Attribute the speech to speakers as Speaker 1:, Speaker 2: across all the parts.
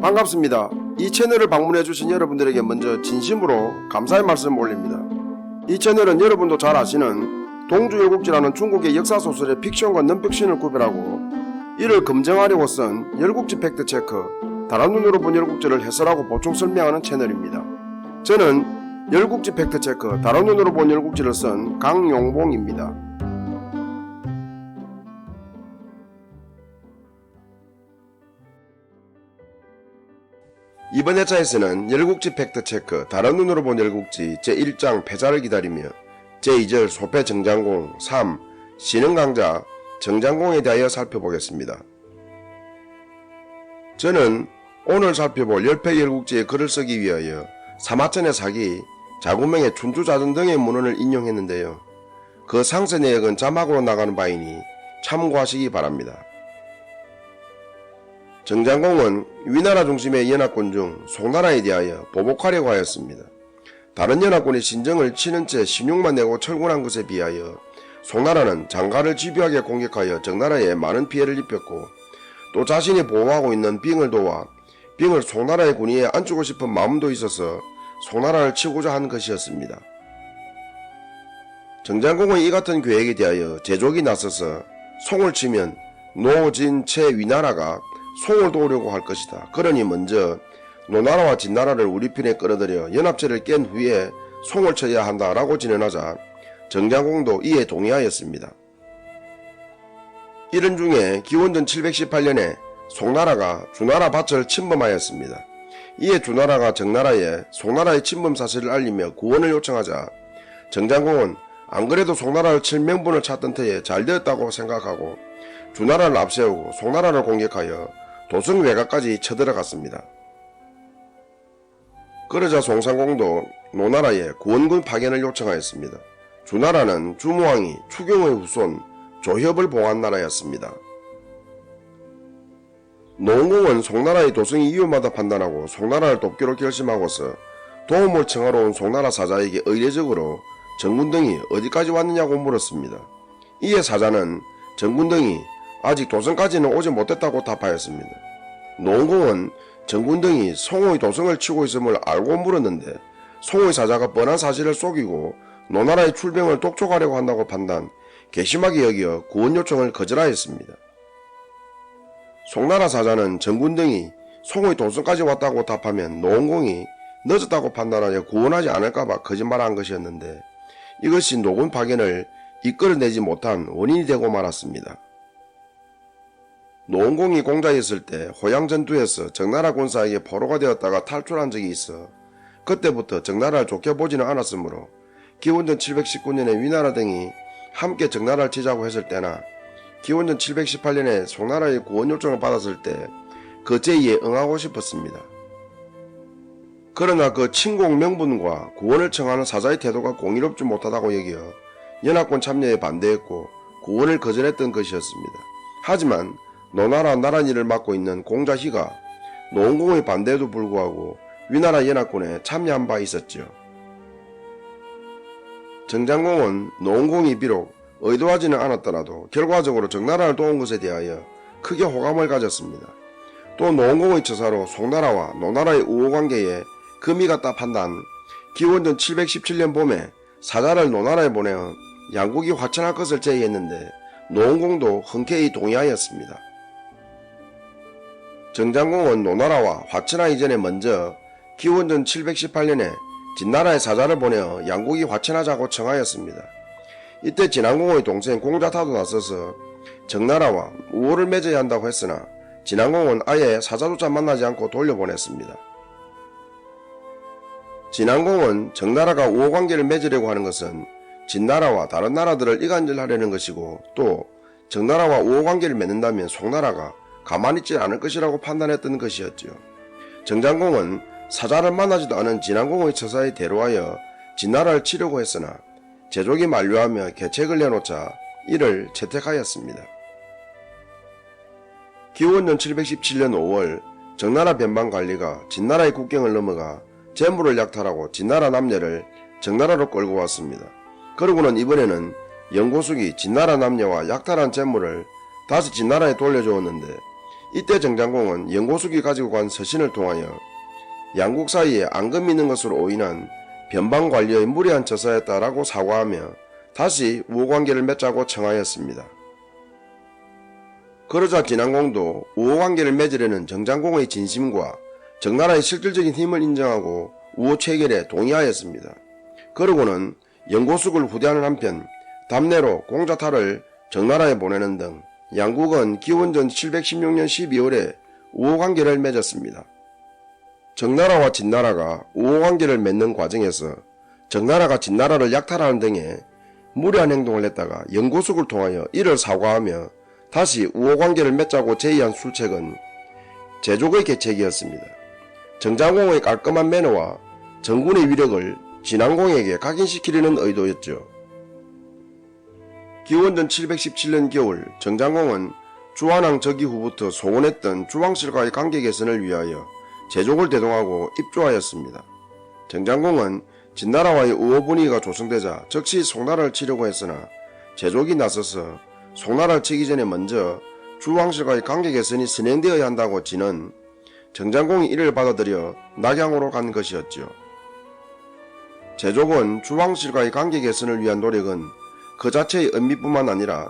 Speaker 1: 반갑습니다. 이 채널을 방문해주신 여러분들에게 먼저 진심으로 감사의 말씀 올립니다. 이 채널은 여러분도 잘 아시는 동주열국지라는 중국의 역사소설의 픽션과 넌픽션을 구별하고 이를 검증하려고 쓴 열국지 팩트체크, 다른 눈으로 본 열국지를 해설하고 보충 설명하는 채널입니다. 저는 열국지 팩트체크, 다른 눈으로 본 열국지를 쓴 강용봉입니다. 이번 회차에서는 열국지 팩트체크, 다른 눈으로 본 열국지 제1장 패자를 기다리며 제2절 소패 정장공 3. 신흥강자 정장공에 대하여 살펴보겠습니다. 저는 오늘 살펴볼 열패 열국지의 글을 쓰기 위하여 사마천의 사기, 자구명의 춘추자전 등의 문헌을 인용했는데요. 그 상세 내역은 자막으로 나가는 바이니 참고하시기 바랍니다. 정장공은 위나라 중심의 연합군 중 송나라에 대하여 보복하려고 하였습니다. 다른 연합군이 신정을 치는 채 신용만 내고 철군한 것에 비하여 송나라는 장가를 집요하게 공격하여 정나라에 많은 피해를 입혔고 또 자신이 보호하고 있는 빙을 도와 빙을 송나라의 군위에 앉히고 싶은 마음도 있어서 송나라를 치고자 한 것이었습니다. 정장공의 이 같은 계획에 대하여 제족이 나서서 송을 치면 노, 진, 채, 위나라가 송을 도우려고 할 것이다. 그러니 먼저 노나라와 진나라를 우리 편에 끌어들여 연합체를 깬 후에 송을 쳐야 한다라고 진언하자 정장공도 이에 동의하였습니다. 이런 중에 기원전 718년에 송나라가 주나라 밭을 침범하였습니다. 이에 주나라가 정나라에 송나라의 침범 사실을 알리며 구원을 요청하자 정장공은 안 그래도 송나라를 칠 명분을 찾던 터에 잘 되었다고 생각하고 주나라를 앞세우고 송나라를 공격하여 도성 외곽까지 쳐들어갔습니다. 그러자 송상공도 노나라에 구원군 파견을 요청하였습니다. 주나라는 주무왕이 추경의 후손 조협을 봉한 나라였습니다. 노원공은 송나라의 도성이 위험하다 판단하고 송나라를 돕기로 결심하고서 도움을 청하러 온 송나라 사자에게 의례적으로 정군등이 어디까지 왔느냐고 물었습니다. 이에 사자는 정군등이 아직 도성까지는 오지 못했다고 답하였습니다. 노원공은 정군등이 송의 도성을 치고 있음을 알고 물었는데 송의 사자가 뻔한 사실을 속이고 노나라의 출병을 독촉하려고 한다고 판단, 괘씸하게 여겨 구원 요청을 거절하였습니다. 송나라 사자는 정군등이 송의 도성까지 왔다고 답하면 노원공이 늦었다고 판단하여 구원하지 않을까봐 거짓말한 것이었는데 이것이 노군 파견을 이끌어내지 못한 원인이 되고 말았습니다. 노원공이 공자에 있을 때 호양전투에서 정나라 군사에게 포로가 되었다가 탈출한 적이 있어 그때부터 정나라를 좋게 보지는 않았으므로 기원전 719년에 위나라 등이 함께 정나라를 치자고 했을 때나 기원전 718년에 송나라의 구원 요청을 받았을 때 그 제의에 응하고 싶었습니다. 그러나 그 침공 명분과 구원을 청하는 사자의 태도가 공의롭지 못하다고 여겨 연합군 참여에 반대했고 구원을 거절했던 것이었습니다. 하지만 노나라 나란일을 맡고 있는 공자희가 노원공의 반대에도 불구하고 위나라 연합군에 참여한 바 있었죠. 정장공은 노원공이 비록 의도하지는 않았더라도 결과적으로 정나라를 도운 것에 대하여 크게 호감을 가졌습니다. 또 노원공의 처사로 송나라와 노나라의 우호관계에 금이 갔다 판단, 기원전 717년 봄에 사자를 노나라에 보내어 양국이 화천할 것을 제의했는데 노원공도 흔쾌히 동의하였습니다. 정장공은 노나라와 화천하기 전에 먼저 기원전 718년에 진나라에 사자를 보내어 양국이 화천하자고 청하였습니다. 이때 진안공의 동생 공자타도 나서서 정나라와 우호를 맺어야 한다고 했으나 진안공은 아예 사자조차 만나지 않고 돌려보냈습니다. 진안공은 정나라가 우호관계를 맺으려고 하는 것은 진나라와 다른 나라들을 이간질하려는 것이고 또 정나라와 우호관계를 맺는다면 송나라가 가만히 있지 않을 것이라고 판단했던 것이었죠. 정장공은 사자를 만나지도 않은 진안공의 처사에 대로하여 진나라를 치려고 했으나 제족이 만류하며 계책을 내놓자 이를 채택하였습니다. 기원전 717년 5월 정나라 변방관리가 진나라의 국경을 넘어가 재물을 약탈하고 진나라 남녀를 정나라로 끌고 왔습니다. 그러고는 이번에는 영고숙이 진나라 남녀와 약탈한 재물을 다시 진나라에 돌려주었는데 이때 정장공은 영고숙이 가지고 간 서신을 통하여 양국 사이에 앙금이 있는 것으로 오인한 변방관리의 무리한 처사였다라고 사과하며 다시 우호관계를 맺자고 청하였습니다. 그러자 진안공도 우호관계를 맺으려는 정장공의 진심과 정나라의 실질적인 힘을 인정하고 우호 체결에 동의하였습니다. 그러고는 영고숙을 후대하는 한편 답례로 공자탈을 정나라에 보내는 등 양국은 기원전 716년 12월에 우호관계를 맺었습니다. 정나라와 진나라가 우호관계를 맺는 과정에서 정나라가 진나라를 약탈하는 등의 무리한 행동을 했다가 영고숙을 통하여 이를 사과하며 다시 우호관계를 맺자고 제의한 술책은 제족의 계책이었습니다. 정장공의 깔끔한 매너와 정군의 위력을 진안공에게 각인시키려는 의도였죠. 기원전 717년 겨울 정장공은 주한왕 즉위 후부터 소원했던 주왕실과의 관계 개선을 위하여 제족을 대동하고 입조하였습니다. 정장공은 진나라와의 우호 분위기가 조성되자 즉시 송나라를 치려고 했으나 제족이 나서서 송나라를 치기 전에 먼저 주왕실과의 관계 개선이 진행되어야 한다고 지는 정장공이 이를 받아들여 낙양으로 간 것이었죠. 제족은 주왕실과의 관계 개선을 위한 노력은 그 자체의 의미뿐만 아니라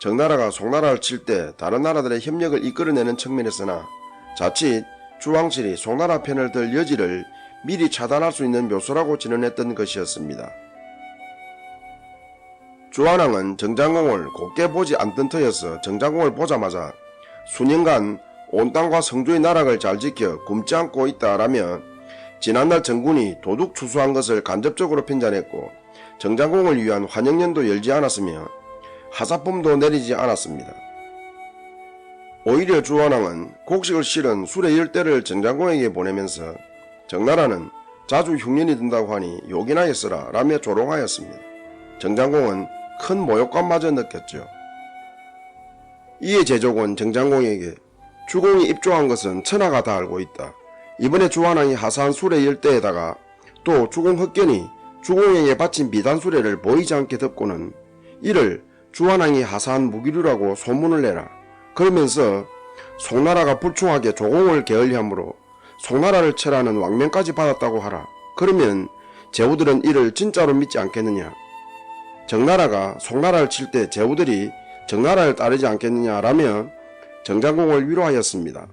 Speaker 1: 정나라가 송나라를 칠 때 다른 나라들의 협력을 이끌어내는 측면에서나 자칫 주왕실이 송나라 편을 들 여지를 미리 차단할 수 있는 묘소라고 진언했던 것이었습니다. 주한왕은 정장공을 곱게 보지 않던 터여서 정장공을 보자마자 수년간 온 땅과 성조의 나락을 잘 지켜 굶지 않고 있다라며 지난날 정군이 도둑 추수한 것을 간접적으로 편찬했고 정장공을 위한 환영연도 열지 않았으며 하사품도 내리지 않았습니다. 오히려 주한왕은 곡식을 실은 술의 10대를 정장공에게 보내면서 정나라는 자주 흉년이 든다고 하니 요긴하게 쓰라 라며 조롱하였습니다. 정장공은 큰 모욕감마저 느꼈죠. 이에 제족은 정장공에게 주공이 입조한 것은 천하가 다 알고 있다. 이번에 주한왕이 하사한 수레 10대에다가 또 주공 흑견이 주공에게 바친 비단 수레를 보이지 않게 덮고는 이를 주한왕이 하사한 무기류라고 소문을 내라. 그러면서 송나라가 불충하게 조공을 게을리함으로 송나라를 철하는 왕명까지 받았다고 하라. 그러면 제후들은 이를 진짜로 믿지 않겠느냐. 정나라가 송나라를 칠 때 제후들이 정나라를 따르지 않겠느냐라며 정장공을 위로하였습니다.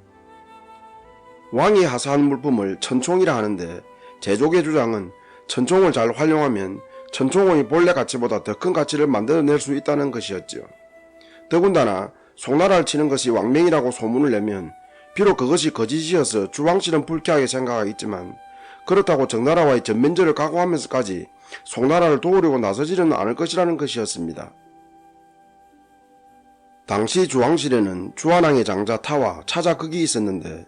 Speaker 1: 왕이 하사한 물품을 천총이라 하는데 제족의 주장은 천총을 잘 활용하면 천총의 본래 가치보다 더 큰 가치를 만들어낼 수 있다는 것이었죠. 더군다나 송나라를 치는 것이 왕명이라고 소문을 내면 비록 그것이 거짓이어서 주왕실은 불쾌하게 생각하겠지만 그렇다고 정나라와의 전면전을 각오하면서까지 송나라를 도우려고 나서지는 않을 것이라는 것이었습니다. 당시 주왕실에는 주한왕의 장자 타와 차자 극이 있었는데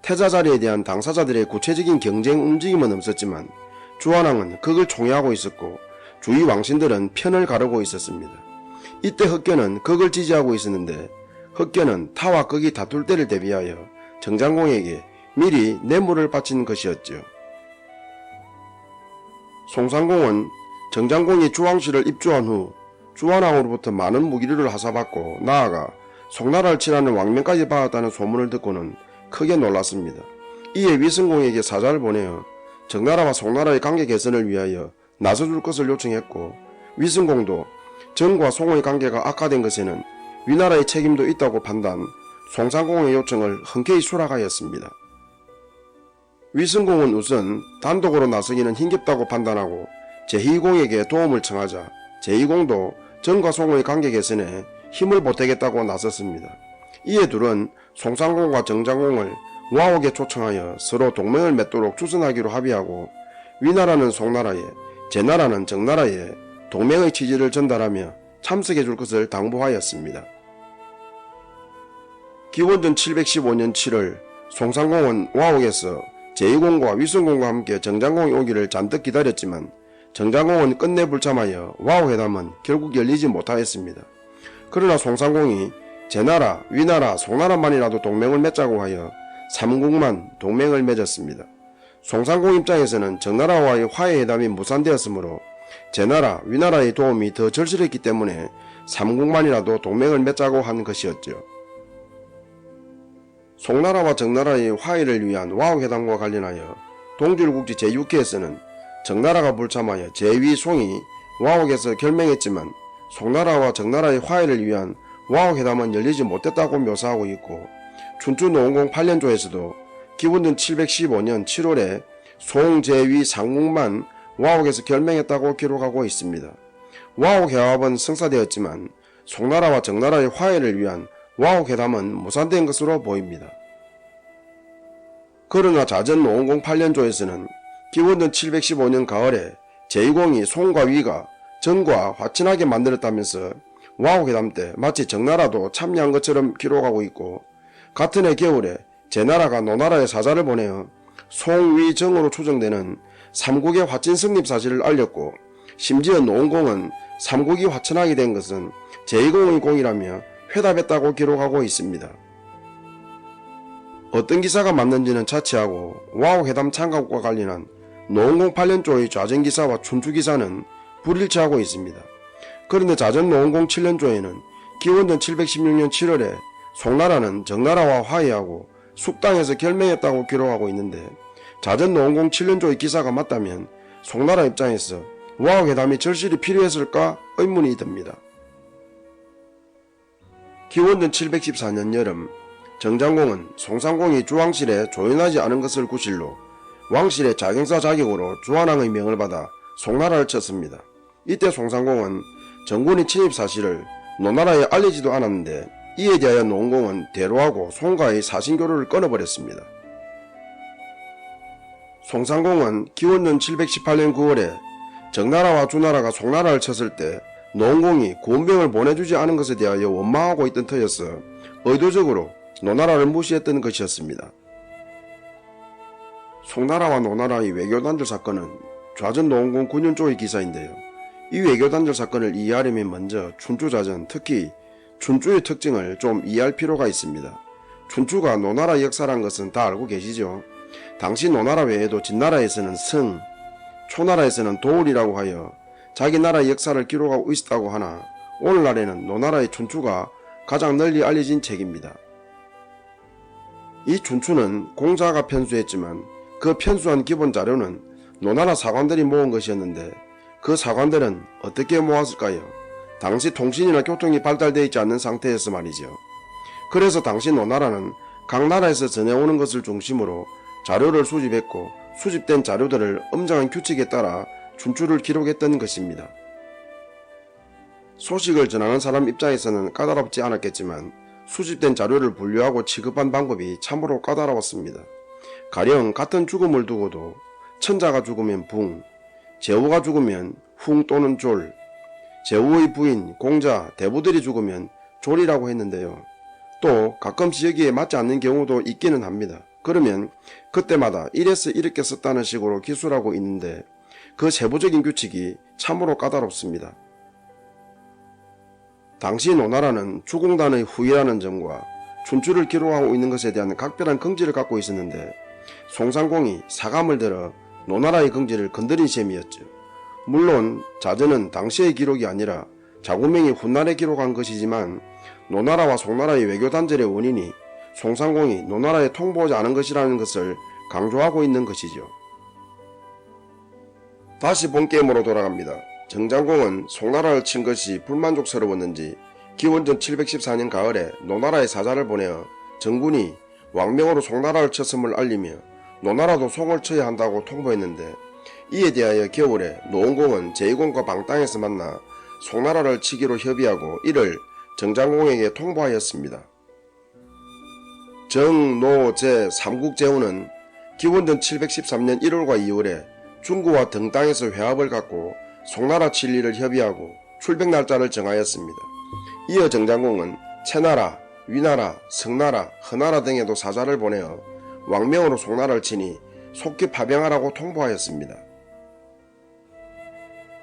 Speaker 1: 태자 자리에 대한 당사자들의 구체적인 경쟁 움직임은 없었지만 주한왕은 극을 총애하고 있었고 주위 왕신들은 편을 가르고 있었습니다. 이때 흑견은 극을 지지하고 있었는데 흑견은 타와 극이 다툴 때를 대비하여 정장공에게 미리 뇌물을 바친 것이었죠. 송산공은 정장공이 주왕실을 입주한 후 주한왕으로부터 많은 무기류를 하사받고 나아가 송나라를 칠하는 왕명까지 받았다는 소문을 듣고는 크게 놀랐습니다. 이에 위성공에게 사자를 보내어 정나라와 송나라의 관계 개선을 위하여 나서줄 것을 요청했고 위성공도 정과 송의 관계가 악화된 것에는 위나라의 책임도 있다고 판단, 송산공의 요청을 흔쾌히 수락하였습니다. 위성공은 우선 단독으로 나서기는 힘겹다고 판단하고 제2공에게 도움을 청하자 제2공도 정과 송의 관계 개선에 힘을 보태겠다고 나섰습니다. 이에 둘은 송산공과 정장공을 와옥에 초청하여 서로 동맹을 맺도록 추선하기로 합의하고 위나라는 송나라에, 제나라는 정나라에 동맹의 취지를 전달하며 참석해 줄 것을 당부하였습니다. 기원전 715년 7월 송산공은 와옥에서 제2공과 위성공과 함께 정장공이 오기를 잔뜩 기다렸지만 정장공은 끝내 불참하여 와옥회담은 결국 열리지 못하였습니다. 그러나 송산공이 제나라, 위나라, 송나라만이라도 동맹을 맺자고 하여 삼국만 동맹을 맺었습니다. 송산공 입장에서는 정나라와의 화해회담이 무산되었으므로 제나라, 위나라의 도움이 더 절실했기 때문에 삼국만이라도 동맹을 맺자고 한 것이었죠. 송나라와 정나라의 화해를 위한 와우회담과 관련하여 동줄국지 제6회에서는 정나라가 불참하여 제위 송이 와옥에서 결명했지만 송나라와 정나라의 화해를 위한 와옥회담은 열리지 못했다고 묘사하고 있고, 춘추 노원공 8년조에서도 기원전 715년 7월에 송제위 상국만 와옥에서 결명했다고 기록하고 있습니다. 와옥회합은 성사되었지만 송나라와 정나라의 화해를 위한 와옥회담은 무산된 것으로 보입니다. 그러나 자전 노원공 8년조에서는 기원전 715년 가을에 제2공이 송과 위가 정과 화친하게 만들었다면서 와옥회담 때 마치 정나라도 참여한 것처럼 기록하고 있고, 같은 해 겨울에 제나라가 노나라에 사자를 보내어 송위정으로 추정되는 삼국의 화친 성립 사실을 알렸고, 심지어 노원공은 삼국이 화친하게 된 것은 제2공의 공이라며 회답했다고 기록하고 있습니다. 어떤 기사가 맞는지는 차치하고 와옥회담 참가국과 관련한 노원공 8년조의 좌전기사와 춘추기사는 불일치하고 있습니다. 그런데 자전 노원공 7년조에는 기원전 716년 7월에 송나라는 정나라와 화해하고 숙당에서 결명했다고 기록하고 있는데, 자전 노원공 7년조의 기사가 맞다면 송나라 입장에서 와옥회담이 절실히 필요했을까 의문이 듭니다. 기원전 714년 여름, 정장공은 송상공이 주왕실에 조연하지 않은 것을 구실로 왕실의 자경사 자격으로 주한왕의 명을 받아 송나라를 쳤습니다. 이때 송상공은 정군의 침입 사실을 노나라에 알리지도 않았는데, 이에 대하여 노원공은 대로하고 송과의 사신교류를 끊어버렸습니다. 송상공은 기원전 718년 9월에 정나라와 주나라가 송나라를 쳤을 때 노원공이 군병을 보내주지 않은 것에 대하여 원망하고 있던 터여서 의도적으로 노나라를 무시했던 것이었습니다. 송나라와 노나라의 외교단절 사건은 좌전 노원공 9년조의 기사인데요. 이 외교단절 사건을 이해하려면 먼저 춘추자전, 특히 춘추의 특징을 좀 이해할 필요가 있습니다. 춘추가 노나라 역사란 것은 다 알고 계시죠? 당시 노나라 외에도 진나라에서는 성, 초나라에서는 도울이라고 하여 자기 나라의 역사를 기록하고 있었다고 하나, 오늘날에는 노나라의 춘추가 가장 널리 알려진 책입니다. 이 춘추는 공자가 편수했지만 그 편수한 기본 자료는 노나라 사관들이 모은 것이었는데, 그 사관들은 어떻게 모았을까요? 당시 통신이나 교통이 발달되어 있지 않는 상태에서 말이죠. 그래서 당시 노나라는 각 나라에서 전해오는 것을 중심으로 자료를 수집했고, 수집된 자료들을 엄정한 규칙에 따라 춘추를 기록했던 것입니다. 소식을 전하는 사람 입장에서는 까다롭지 않았겠지만 수집된 자료를 분류하고 취급한 방법이 참으로 까다로웠습니다. 가령 같은 죽음을 두고도 천자가 죽으면 붕, 제후가 죽으면 흉 또는 졸, 제후의 부인, 공자, 대부들이 죽으면 졸이라고 했는데요. 또 가끔씩 여기에 맞지 않는 경우도 있기는 합니다. 그러면 그때마다 이래서 이렇게 썼다는 식으로 기술하고 있는데, 그 세부적인 규칙이 참으로 까다롭습니다. 당시 노나라는 주공단의 후예라는 점과 춘추를 기록하고 있는 것에 대한 각별한 긍지를 갖고 있었는데, 송상공이 사감을 들어 노나라의 긍지를 건드린 셈이었죠. 물론 자전은 당시의 기록이 아니라 자구명이 훗날에 기록한 것이지만, 노나라와 송나라의 외교단절의 원인이 송상공이 노나라에 통보하지 않은 것이라는 것을 강조하고 있는 것이죠. 다시 본게임으로 돌아갑니다. 정장공은 송나라를 친 것이 불만족스러웠는지 기원전 714년 가을에 노나라에 사자를 보내어 정군이 왕명으로 송나라를 쳤음을 알리며 노나라도 송을 쳐야 한다고 통보했는데, 이에 대하여 겨울에 노원공은 제2공과 방땅에서 만나 송나라를 치기로 협의하고 이를 정장공에게 통보하였습니다. 정, 노, 제, 삼국제후는 기원전 713년 1월과 2월에 중구와 등땅에서 회합을 갖고 송나라 칠리를 협의하고 출백 날짜를 정하였습니다. 이어 정장공은 채나라, 위나라, 성나라, 허나라 등에도 사자를 보내어 왕명으로 송나라를 치니 속히 파병하라고 통보하였습니다.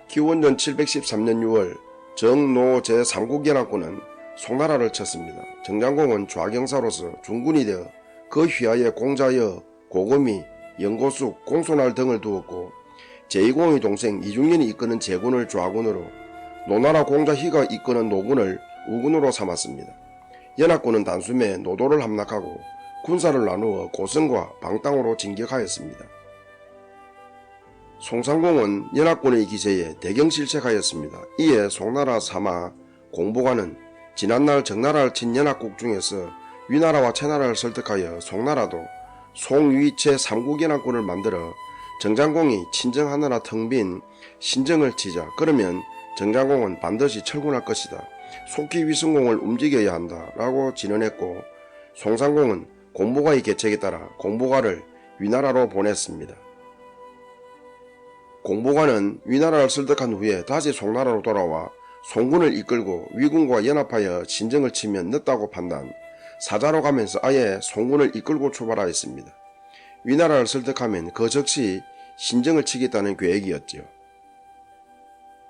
Speaker 1: 기원전 713년 6월 정, 노, 제 삼국연합군은 송나라를 쳤습니다. 정장공은 좌경사로서 중군이 되어 그 휘하에 공자여, 고금이, 영고숙, 공손할 등을 두었고, 제2공의 동생 이중년이 이끄는 제군을 좌군으로, 노나라 공자희가 이끄는 노군을 우군으로 삼았습니다. 연합군은 단숨에 노도를 함락하고 군사를 나누어 고성과 방땅으로 진격하였습니다. 송산공은 연합군의 기세에 대경실책하였습니다. 이에 송나라 사마 공보관은 지난날 정나라를 친 연합국 중에서 위나라와 채나라를 설득하여 송나라도 송위채 삼국연합군을 만들어 정장공이 친정하느라 텅 빈 신정을 치자. 그러면 정장공은 반드시 철군할 것이다. 속히 위성공을 움직여야 한다 라고 진언했고, 송산공은 공보가의 계책에 따라 공보가를 위나라로 보냈습니다. 공보가는 위나라를 설득한 후에 다시 송나라로 돌아와 송군을 이끌고 위군과 연합하여 신정을 치면 늦다고 판단, 사자로 가면서 아예 송군을 이끌고 출발하였습니다. 위나라를 설득하면 그 즉시 신정을 치겠다는 계획이었지요.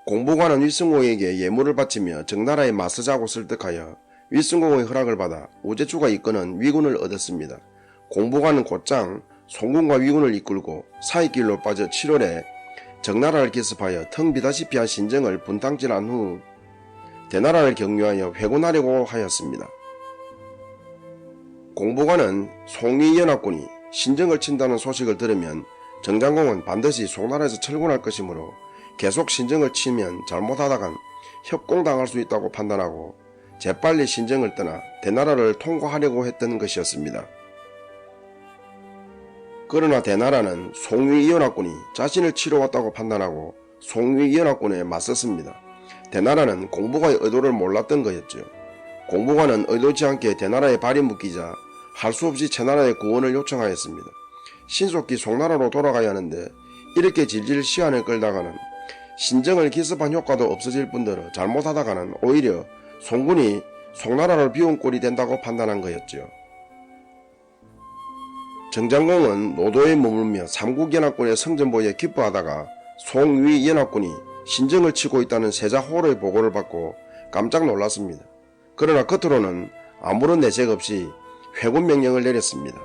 Speaker 1: 공보관은 위성공에게 예물을 바치며 정나라에 맞서자고 설득하여 위성공의 허락을 받아 우제추가 이끄는 위군을 얻었습니다. 공보관은 곧장 송군과 위군을 이끌고 사이길로 빠져 7월에 정나라를 기습하여 텅 비다시피 한 신정을 분탕질한 후 대나라를 격려하여 회군하려고 하였습니다. 공보관은 송위연합군이 신정을 친다는 소식을 들으면 정장공은 반드시 송나라에서 철군할 것이므로 계속 신정을 치면 잘못하다간 협공당할 수 있다고 판단하고 재빨리 신정을 떠나 대나라를 통과하려고 했던 것이었습니다. 그러나 대나라는 송위연합군이 자신을 치러 왔다고 판단하고 송위연합군에 맞섰습니다. 대나라는 공보가의 의도를 몰랐던 거였죠. 공보가는 의도치 않게 대나라에 발이 묶이자 할 수 없이 채나라의 구원을 요청하였습니다. 신속히 송나라로 돌아가야 하는데 이렇게 질질 시간을 끌다가는 신정을 기습한 효과도 없어질 뿐더러 잘못하다가는 오히려 송군이 송나라를 비운 꼴이 된다고 판단한 거였죠. 정장공은 노도에 머물며 삼국연합군의 성전보에 기뻐하다가 송위연합군이 신정을 치고 있다는 세자호로의 보고를 받고 깜짝 놀랐습니다. 그러나 겉으로는 아무런 내색 없이 회군 명령을 내렸습니다.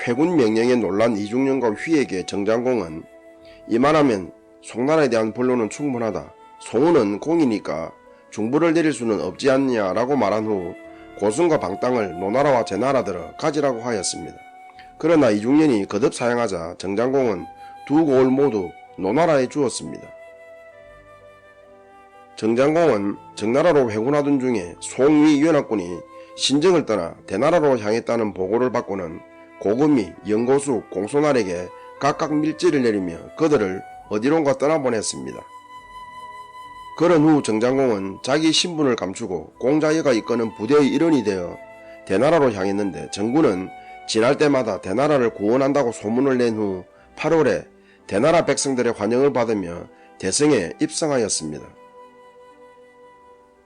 Speaker 1: 회군 명령에 놀란 이중령과 휘에게 정장공은 이만하면 송나라에 대한 본론은 충분하다. 송우는 공이니까 중부를 내릴 수는 없지 않냐라고 말한 후 고성과 방땅을 노나라와 제나라들어 가지라고 하였습니다. 그러나 이중년이 거듭 사양하자 정장공은 두 고을 모두 노나라에 주었습니다. 정장공은 정나라로 회군하던 중에 송위연합군이 신정을 떠나 대나라로 향했다는 보고를 받고는 고금이, 영고수, 공손알에게 각각 밀지를 내리며 그들을 어디론가 떠나보냈습니다. 그런 후 정장공은 자기 신분을 감추고 공자여가 이끄는 부대의 일원이 되어 대나라로 향했는데 정군은 지날 때마다 대나라를 구원한다고 소문을 낸 후 8월에 대나라 백성들의 환영을 받으며 대성에 입성하였습니다.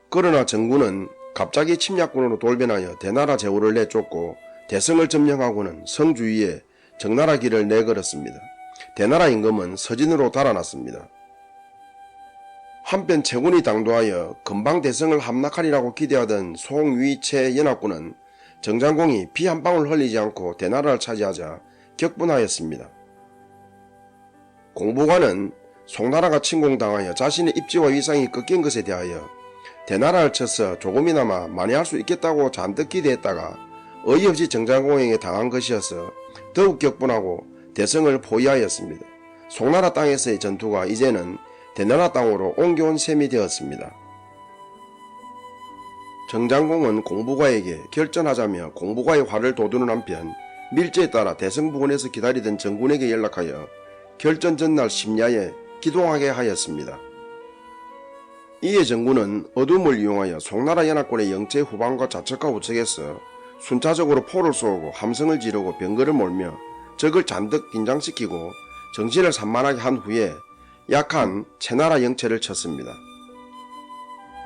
Speaker 1: 그러나 정군은 갑자기 침략군으로 돌변하여 대나라 제후를 내쫓고 대성을 점령하고는 성 주위에 정나라 길을 내걸었습니다. 대나라 임금은 서진으로 달아났습니다. 한편 채군이 당도하여 금방 대성을 함락하리라고 기대하던 송위채 연합군은 정장공이 피 한 방울 흘리지 않고 대나라를 차지하자 격분하였습니다. 공보관은 송나라가 침공당하여 자신의 입지와 위상이 꺾인 것에 대하여 대나라를 쳐서 조금이나마 만회할 수 있겠다고 잔뜩 기대했다가 어이없이 정장공에게 당한 것이어서 더욱 격분하고 대성을 포위하였습니다. 송나라 땅에서의 전투가 이제는 대나라 땅으로 옮겨온 셈이 되었습니다. 정장공은 공보가에게 결전하자며 공보가의 화를 돋우는 한편 밀제에 따라 대성 부근에서 기다리던 정군에게 연락하여 결전 전날 심야에 기동하게 하였습니다. 이에 정군은 어둠을 이용하여 송나라 연합군의 영체 후방과 좌측과 우측에서 순차적으로 포를 쏘고 함성을 지르고 병거를 몰며 적을 잔뜩 긴장시키고 정신을 산만하게 한 후에 약한 채나라 영체를 쳤습니다.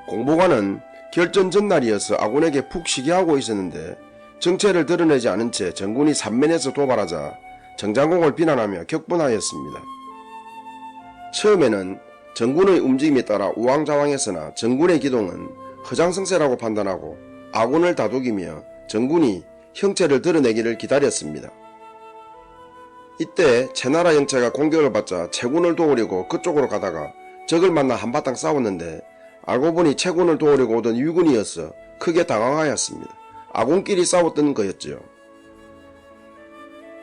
Speaker 1: 공보관은 결전 전날이어서 아군에게 푹 쉬게 하고 있었는데 정체를 드러내지 않은 채 정군이 삼면에서 도발하자 정장공을 비난하며 격분하였습니다. 처음에는 정군의 움직임에 따라 우왕좌왕했으나 정군의 기동은 허장성세라고 판단하고 아군을 다독이며 정군이 형체를 드러내기를 기다렸습니다. 이때 채나라 영체가 공격을 받자 채군을 도우려고 그쪽으로 가다가 적을 만나 한바탕 싸웠는데 알고 보니 채군을 도우려고 오던 위군이어서 크게 당황하였습니다. 아군끼리 싸웠던 거였지요.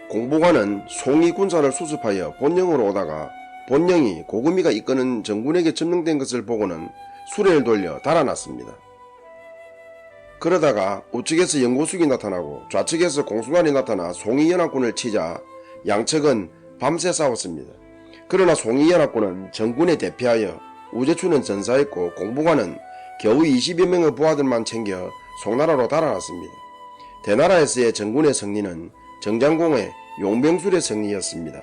Speaker 1: 공보관은 송이 군사를 수습하여 본령으로 오다가 본령이 고금이가 이끄는 정군에게 점령된 것을 보고는 수레를 돌려 달아났습니다. 그러다가 우측에서 영고숙이 나타나고 좌측에서 공수관이 나타나 송이연합군을 치자 양측은 밤새 싸웠습니다. 그러나 송이연합군은 정군에 대피하여 우제추는 전사했고 공보관은 겨우 20여 명의 부하들만 챙겨 송나라로 달아났습니다. 대나라에서의 정군의 승리는 정장공의 용병술의 승리였습니다.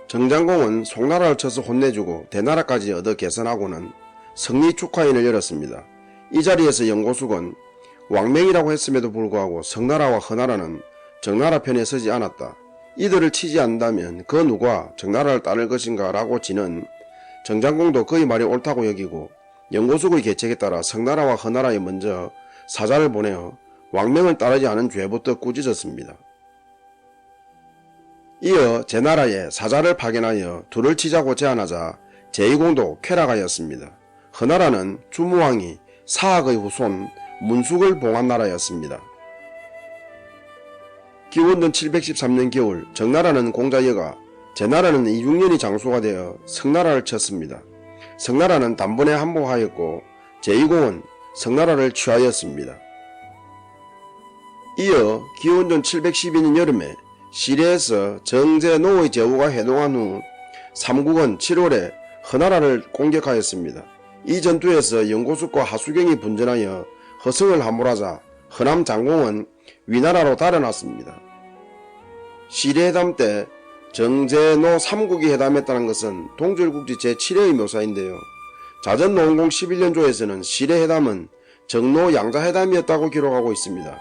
Speaker 1: 정장공은 송나라를 쳐서 혼내주고 대나라까지 얻어 개선하고는 승리 축하인을 열었습니다. 이 자리에서 영고숙은 왕명이라고 했음에도 불구하고 성나라와 허나라는 정나라 편에 서지 않았다. 이들을 치지 않는다면 그 누가 정나라를 따를 것인가 라고 지는 정장공도 그의 말이 옳다고 여기고 영고숙의 계책에 따라 성나라와 허나라에 먼저 사자를 보내어 왕명을 따르지 않은 죄부터 꾸짖었습니다. 이어 제나라에 사자를 파견하여 둘을 치자고 제안하자 제2공도 쾌락하였습니다. 허나라는 주무왕이 사학의 후손 문숙을 봉한 나라였습니다. 기원전 713년 겨울 정나라는 공자여가 제나라는 26년이 장수가 되어 성나라를 쳤습니다. 성나라는 단번에 항복하였고 제2공은 성나라를 취하였습니다. 이어 기원전 712년 여름에 시리에서 정제노의 제후가 해동한 후 삼국은 7월에 허나라를 공격하였습니다. 이 전투에서 영고숙과 하수경이 분전하여 허승을 함몰하자 허남 장공은 위나라로 달아났습니다. 시리회담 때 정제노 3국이 회담했다는 것은 동절국지 제7회의 묘사인데요. 자전노원공 11년조에서는 시리회담은 정노 양자회담이었다고 기록하고 있습니다.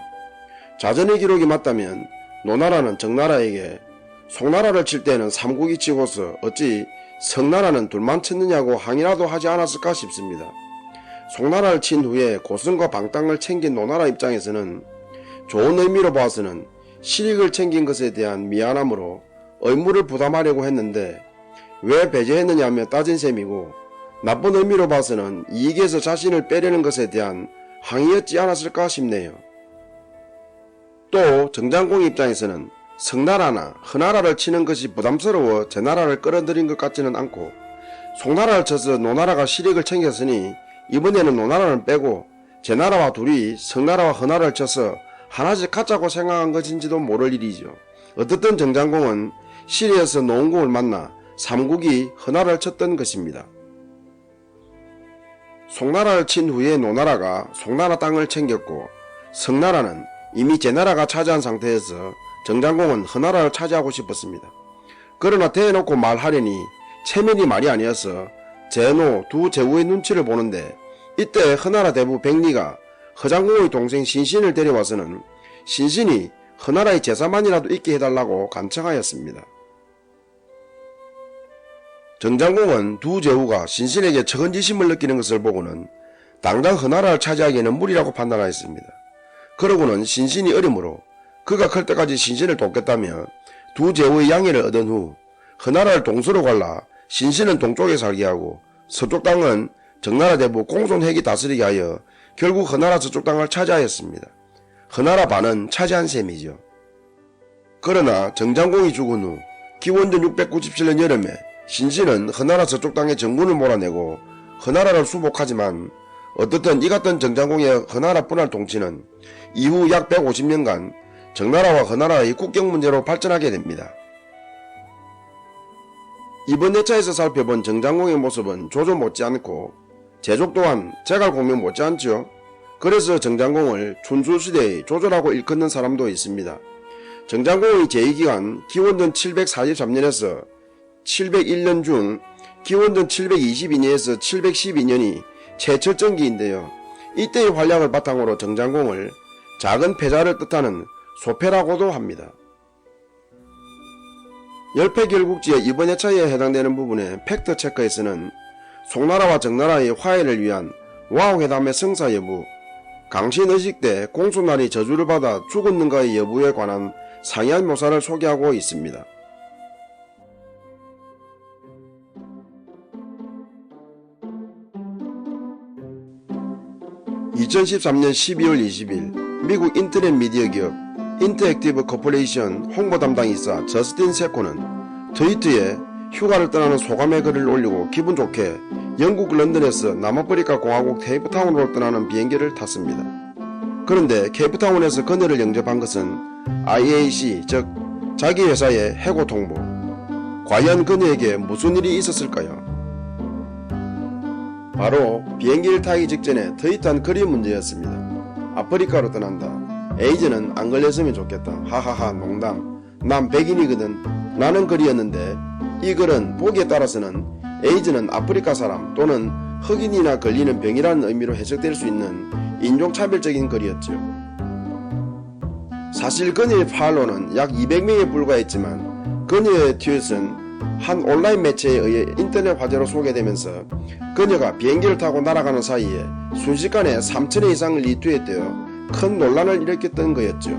Speaker 1: 자전의 기록이 맞다면 노나라는 정나라에게 송나라를 칠 때는 삼국이 치고서 어찌 성나라는 둘만 쳤느냐고 항의라도 하지 않았을까 싶습니다. 송나라를 친 후에 고성과 방땅을 챙긴 노나라 입장에서는 좋은 의미로 봐서는 실익을 챙긴 것에 대한 미안함으로 의무를 부담하려고 했는데 왜 배제했느냐며 따진 셈이고 나쁜 의미로 봐서는 이익에서 자신을 빼려는 것에 대한 항의였지 않았을까 싶네요. 또 정장공 입장에서는 성나라나 허나라를 치는 것이 부담스러워 제나라를 끌어들인 것 같지는 않고 송나라를 쳐서 노나라가 실익을 챙겼으니 이번에는 노나라를 빼고 제나라와 둘이 성나라와 허나라를 쳐서 하나씩 갖자고 생각한 것인지도 모를 일이죠. 어떻든 정장공은 시리에서 노원공을 만나 삼국이 허나라를 쳤던 것입니다. 송나라를 친 후에 노나라가 송나라 땅을 챙겼고 성나라는 이미 제나라가 차지한 상태에서 정장공은 허나라를 차지하고 싶었습니다. 그러나 대놓고 말하려니 체면이 말이 아니어서 제노 두 제후의 눈치를 보는데 이때 허나라 대부 백리가 허장공의 동생 신신을 데려와서는 신신이 허나라의 제사만이라도 있게 해달라고 간청하였습니다. 정장공은 두 제후가 신신에게 측은지심을 느끼는 것을 보고는 당장 허나라를 차지하기에는 무리라고 판단하였습니다. 그러고는 신신이 어리므로 그가 클 때까지 신신을 돕겠다며 두 제후의 양해를 얻은 후 허나라를 동서로 갈라 신신은 동쪽에 살게 하고 서쪽 땅은 정나라 대부 공손핵이 다스리게 하여 결국 허나라 서쪽 땅을 차지하였습니다. 허나라 반은 차지한 셈이죠. 그러나 정장공이 죽은 후 기원전 697년 여름에 신신은 허나라 서쪽 땅의 정군을 몰아내고 허나라를 수복하지만 어떻든 이 같은 정장공의 허나라 분할 통치는 이후 약 150년간 정나라와 허나라의 국경 문제로 발전하게 됩니다. 이번 예차에서 살펴본 정장공의 모습은 조조 못지않고 제족 또한 제갈공명 못지않죠. 그래서 정장공을 춘추시대의 조조라고 일컫는 사람도 있습니다. 정장공의 제2기간 기원전 743년에서 701년 중 기원전 722년에서 712년이 최철정기인데요. 이때의 활약을 바탕으로 정장공을 작은 패자를 뜻하는 소패라고도 합니다. 열패결국지의 이번 예차에 해당되는 부분의 팩트체크에서는 송나라와 정나라의 화해를 위한 와우회담의 성사 여부, 강신의식 때 공손날이 저주를 받아 죽었는가의 여부에 관한 상이한 묘사를 소개하고 있습니다. 2013년 12월 20일 미국 인터넷 미디어 기업 인터액티브 코퍼레이션 홍보 담당이사 저스틴 세코는 트위터에 휴가를 떠나는 소감의 글을 올리고 기분 좋게 영국 런던에서 남아프리카 공화국 케이프타운으로 떠나는 비행기를 탔습니다. 그런데 케이프타운에서 그녀를 영접한 것은 IAC, 즉 자기 회사의 해고 통보. 과연 그녀에게 무슨 일이 있었을까요? 바로 비행기를 타기 직전에 트윗한 글이 문제였습니다. 아프리카로 떠난다. 에이즈는 안 걸렸으면 좋겠다. 하하하 농담. 난 백인이거든. 라는 글이었는데 이 글은 보기에 따라서는 에이즈는 아프리카 사람 또는 흑인이나 걸리는 병이라는 의미로 해석될 수 있는 인종차별적인 글이었죠. 사실 그녀의 팔로워는 약 200명에 불과했지만 그녀의 트윗은 한 온라인 매체에 의해 인터넷 화제로 소개되면서 그녀가 비행기를 타고 날아가는 사이에 순식간에 3,000회 이상 리트윗되어 큰 논란을 일으켰던 거였죠.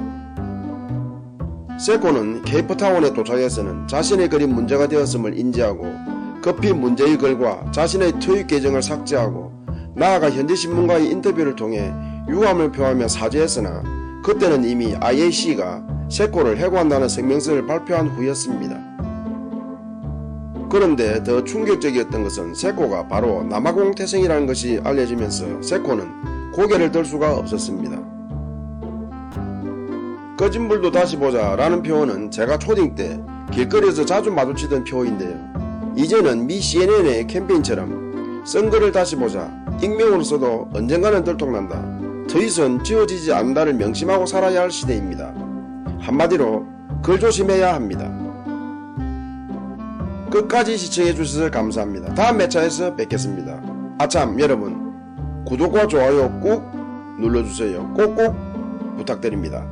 Speaker 1: 세코는 케이프타운에 도착해서는 자신의 글이 문제가 되었음을 인지하고 급히 문제의 글과 자신의 트윗 계정을 삭제하고 나아가 현지 신문과의 인터뷰를 통해 유감을 표하며 사죄했으나 그때는 이미 IAC가 세코를 해고한다는 성명서를 발표한 후였습니다. 그런데 더 충격적이었던 것은 세코가 바로 남아공 태생이라는 것이 알려지면서 세코는 고개를 들 수가 없었습니다. 꺼진 불도 다시 보자 라는 표현은 제가 초딩 때 길거리에서 자주 마주치던 표어인데요. 이제는 미 CNN의 캠페인처럼 쓴 글을 다시 보자, 익명으로 써도 언젠가는 들통난다, 트윗은 지워지지 않는다를 명심하고 살아야 할 시대입니다. 한마디로 글 조심해야 합니다. 끝까지 시청해주셔서 감사합니다. 다음 매차에서 뵙겠습니다. 아참 여러분 구독과 좋아요 꾹 눌러주세요. 꼭꼭 부탁드립니다.